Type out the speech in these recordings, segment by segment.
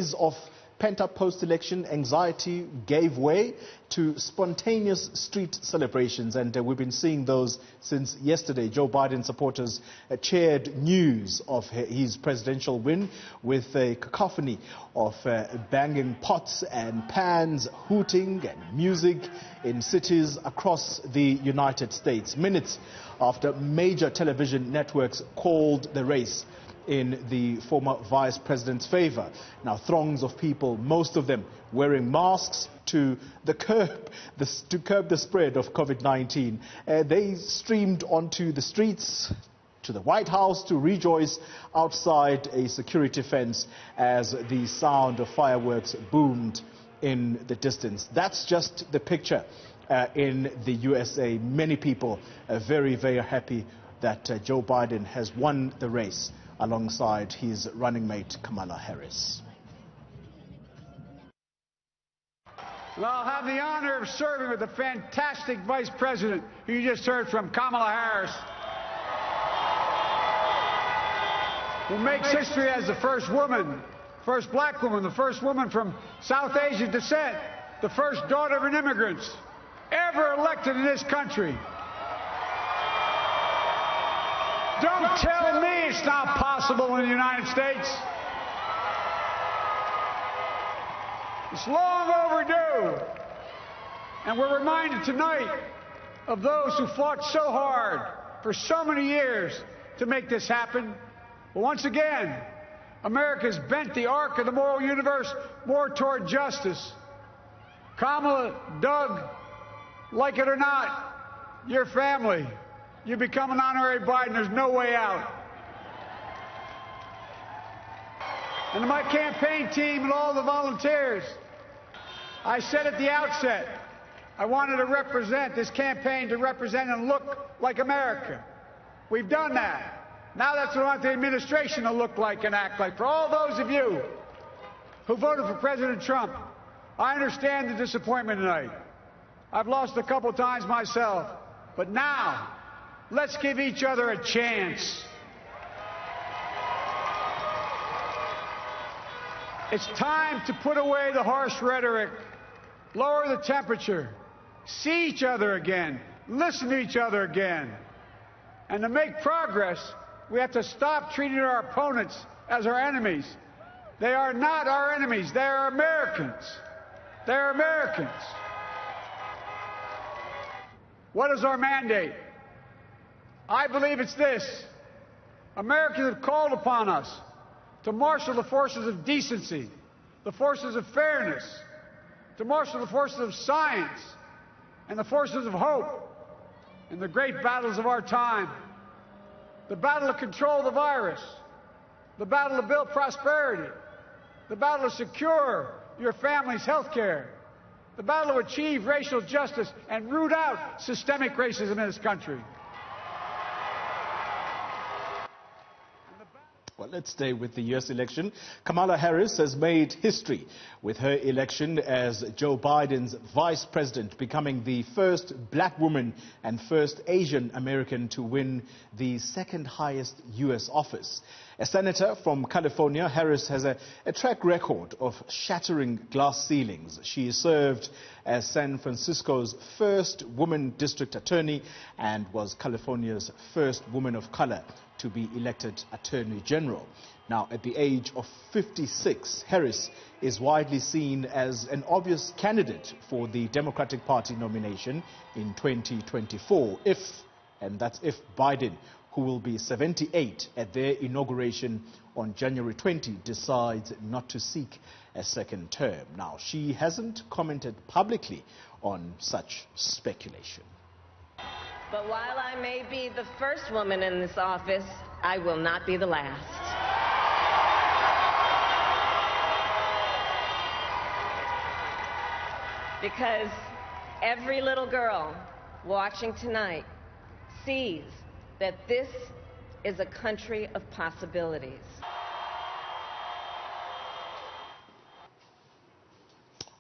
days of pent-up post-election anxiety gave way to spontaneous street celebrations, and we've been seeing those since yesterday. Joe Biden supporters cheered news of his presidential win with a cacophony of banging pots and pans, hooting and music in cities across the United States, minutes after major television networks called the race in the former vice president's favor. Now, throngs of people, most of them wearing masks to curb the spread of COVID-19, they streamed onto the streets to the White House to rejoice outside a security fence as the sound of fireworks boomed in the distance. That's just the picture in the USA. Many people are very, very happy that Joe Biden has won the race alongside his running mate Kamala Harris. Well, I'll have the honor of serving with the fantastic Vice President who you just heard from, Kamala Harris, who makes history as the first woman, first black woman, the first woman from South Asian descent, the first daughter of an immigrant ever elected in this country. Don't tell me it's not possible in the United States. It's long overdue. And we're reminded tonight of those who fought so hard for so many years to make this happen. But once again, America's bent the arc of the moral universe more toward justice. Kamala, Doug, like it or not, your family. You become an honorary Biden, there's no way out. And to my campaign team and all the volunteers, I said at the outset, I wanted to represent this campaign to represent and look like America. We've done that. Now that's what I want the administration to look like and act like. For all those of you who voted for President Trump, I understand the disappointment tonight. I've lost a couple times myself, but now, let's give each other a chance. It's time to put away the harsh rhetoric, lower the temperature, see each other again, listen to each other again. And to make progress, we have to stop treating our opponents as our enemies. They are not our enemies. They are Americans. They are Americans. What is our mandate? I believe it's this. Americans have called upon us to marshal the forces of decency, the forces of fairness, to marshal the forces of science and the forces of hope in the great battles of our time. The battle to control the virus, the battle to build prosperity, the battle to secure your family's health care, the battle to achieve racial justice and root out systemic racism in this country. Well, let's stay with the U.S. election. Kamala Harris has made history with her election as Joe Biden's vice president, becoming the first black woman and first Asian American to win the second highest U.S. office. A senator from California, Harris has a track record of shattering glass ceilings. She served as San Francisco's first woman district attorney and was California's first woman of color to be elected Attorney General. Now, at the age of 56, Harris is widely seen as an obvious candidate for the Democratic Party nomination in 2024, and that's if Biden, who will be 78 at their inauguration on January 20, decides not to seek a second term. Now, she hasn't commented publicly on such speculation. But while I may be the first woman in this office, I will not be the last. Because every little girl watching tonight sees that this is a country of possibilities.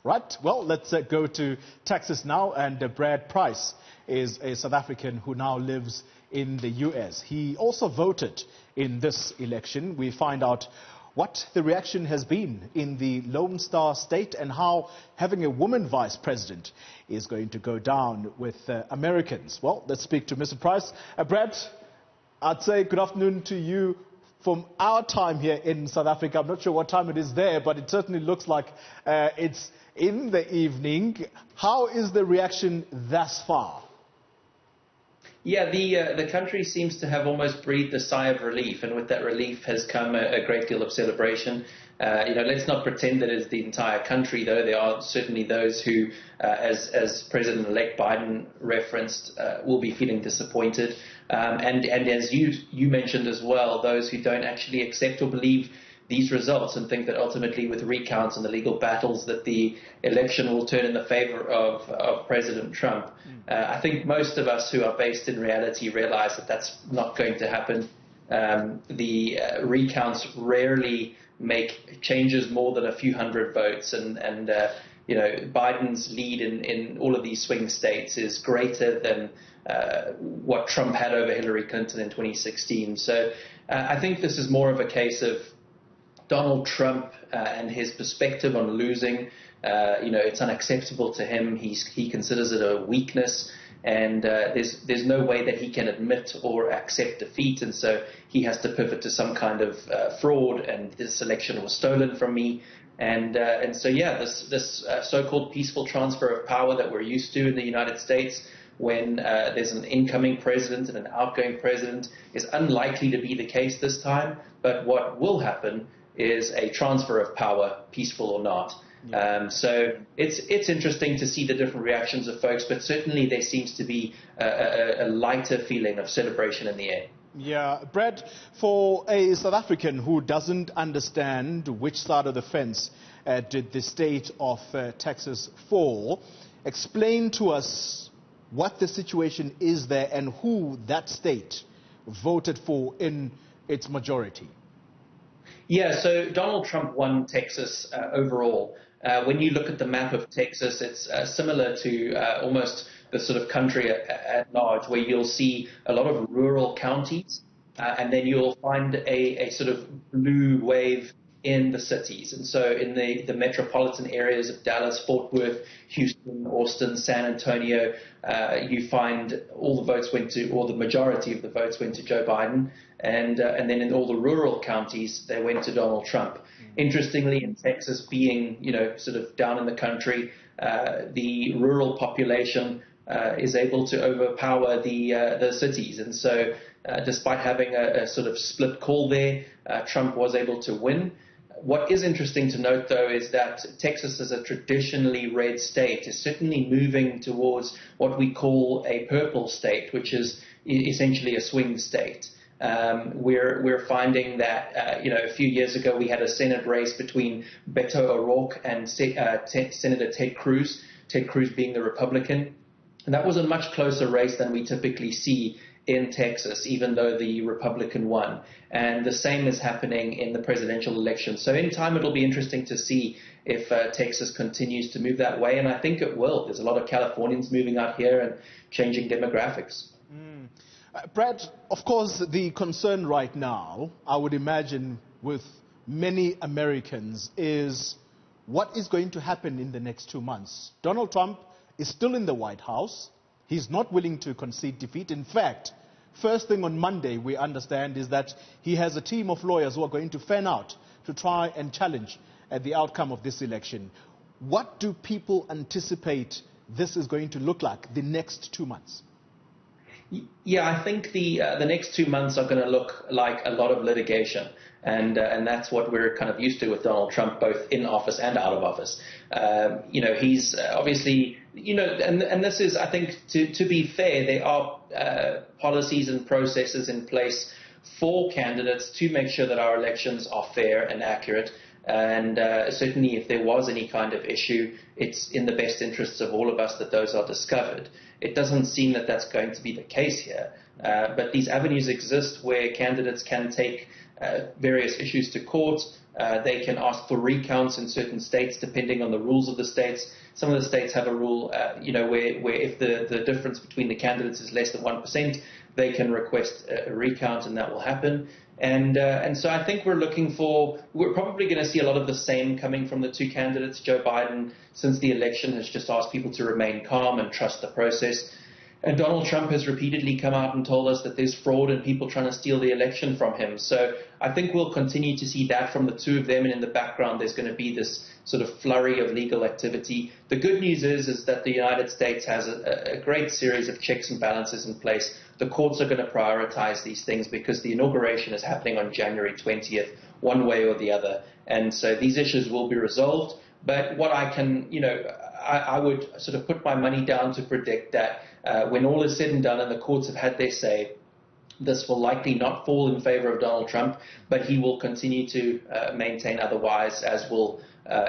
Right, well, let's go to Texas now, and Brad Price is a South African who now lives in the U.S. He also voted in this election. We find out what the reaction has been in the Lone Star State and how having a woman vice president is going to go down with Americans. Well, let's speak to Mr. Price. Brad, I'd say good afternoon to you from our time here in South Africa. I'm not sure what time it is there, but it certainly looks like it's in the evening. How is the reaction thus far? Yeah, the country seems to have almost breathed a sigh of relief, and with that relief has come a great deal of celebration. Let's not pretend that it's the entire country, though. There are certainly those who, as President-elect Biden referenced, will be feeling disappointed. And as you mentioned as well, those who don't actually accept or believe these results and think that ultimately with recounts and the legal battles that the election will turn in the favor of President Trump. I think most of us who are based in reality realize that that's not going to happen. The recounts rarely make changes more than a few hundred votes, and Biden's lead in all of these swing states is greater than what Trump had over Hillary Clinton in 2016. So I think this is more of a case of Donald Trump and his perspective on losing. It's unacceptable to him. He considers it a weakness, and there's no way that he can admit or accept defeat, and so he has to pivot to some kind of fraud, and this election was stolen from me. And so this so-called peaceful transfer of power that we're used to in the United States, when there's an incoming president and an outgoing president, is unlikely to be the case this time. But what will happen is a transfer of power, peaceful or not. Yeah. So it's interesting to see the different reactions of folks, but certainly there seems to be a lighter feeling of celebration in the air. Yeah, Brad, for a South African who doesn't understand which side of the fence did the state of Texas fall, explain to us what the situation is there and who that state voted for in its majority. Yeah, so Donald Trump won Texas overall. When you look at the map of Texas, it's similar to almost the sort of country at large, where you'll see a lot of rural counties, and then you'll find a sort of blue wave in the cities. And so in the metropolitan areas of Dallas, Fort Worth, Houston, Austin, San Antonio, you find all the votes went to, or the majority of the votes went to Joe Biden. And then in all the rural counties, they went to Donald Trump. Interestingly, in Texas, being sort of down in the country, the rural population is able to overpower the cities. And so despite having a sort of split call there, Trump was able to win. What is interesting to note, though, is that Texas, as a traditionally red state, is certainly moving towards what we call a purple state, which is essentially a swing state. We're finding that a few years ago we had a Senate race between Beto O'Rourke and Senator Ted Cruz. Ted Cruz being the Republican, and that was a much closer race than we typically see in Texas, even though the Republican won. And the same is happening in the presidential election. So in time, it'll be interesting to see if Texas continues to move that way, and I think it will. There's a lot of Californians moving out here and changing demographics. Brad, of course, the concern right now, I would imagine, with many Americans is what is going to happen in the next 2 months. Donald Trump is still in the White House. He's not willing to concede defeat. In fact, first thing on Monday, we understand, is that he has a team of lawyers who are going to fan out to try and challenge the outcome of this election. What do people anticipate this is going to look like the next 2 months? Yeah, I think the next 2 months are going to look like a lot of litigation, and that's what we're kind of used to with Donald Trump, both in office and out of office. He's obviously, and this is, I think, to be fair, there are policies and processes in place for candidates to make sure that our elections are fair and accurate. And certainly if there was any kind of issue, it's in the best interests of all of us that those are discovered. It doesn't seem that that's going to be the case here, but these avenues exist where candidates can take various issues to court, They can ask for recounts in certain states depending on the rules of the states. Some of the states have a rule, where if the difference between the candidates is less than 1%, they can request a recount, and that will happen. And so I think we're probably going to see a lot of the same coming from the two candidates. Joe Biden, since the election, has just asked people to remain calm and trust the process. And Donald Trump has repeatedly come out and told us that there's fraud and people trying to steal the election from him. So I think we'll continue to see that from the two of them. And in the background, there's going to be this sort of flurry of legal activity. The good news is that the United States has a great series of checks and balances in place. The courts are going to prioritize these things because the inauguration is happening on January 20th, one way or the other. And so these issues will be resolved. But what I can, I would sort of put my money down to predict that when all is said and done and the courts have had their say, this will likely not fall in favor of Donald Trump, but he will continue to maintain otherwise, as will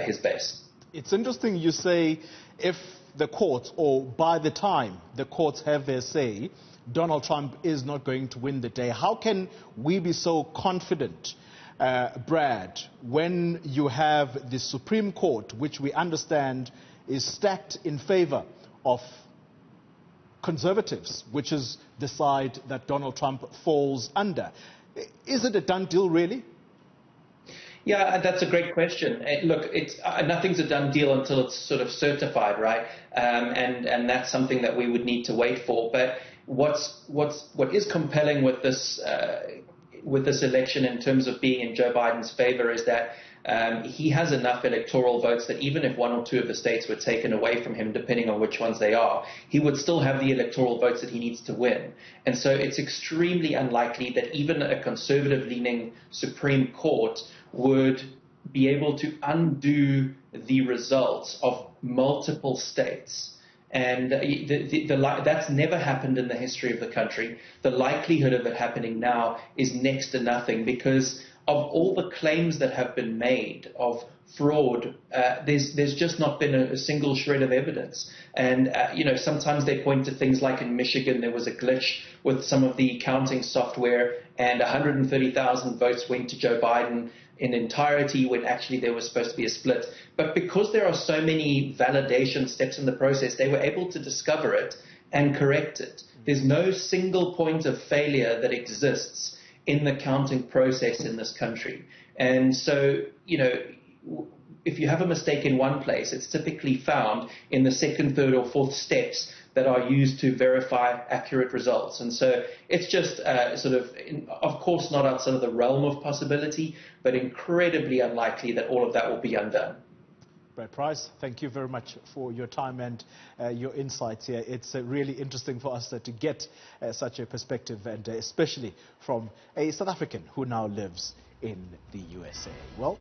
his base. It's interesting you say if the courts, or by the time the courts have their say, Donald Trump is not going to win the day. How can we be so confident, Brad, when you have the Supreme Court, which we understand is stacked in favor of conservatives, which is the side that Donald Trump falls under? Is it a done deal, really? Yeah, that's a great question. Look, nothing's a done deal until it's sort of certified, right? And that's something that we would need to wait for. But what is compelling with this election in terms of being in Joe Biden's favor is that he has enough electoral votes that even if one or two of the states were taken away from him, depending on which ones they are, he would still have the electoral votes that he needs to win. And so it's extremely unlikely that even a conservative-leaning Supreme Court would be able to undo the results of multiple states. And that's never happened in the history of the country. The likelihood of it happening now is next to nothing because of all the claims that have been made of fraud, there's just not been a single shred of evidence. And, sometimes they point to things like in Michigan, there was a glitch with some of the counting software and 130,000 votes went to Joe Biden in entirety when actually there was supposed to be a split. But because there are so many validation steps in the process, they were able to discover it and correct it. There's no single point of failure that exists in the counting process in this country. And so, if you have a mistake in one place, it's typically found in the second, third, or fourth steps that are used to verify accurate results. And so it's just of course, not outside of the realm of possibility, but incredibly unlikely that all of that will be undone. Brad Price, thank you very much for your time and your insights here. It's really interesting for us to get such a perspective, and especially from a South African who now lives in the USA. Well.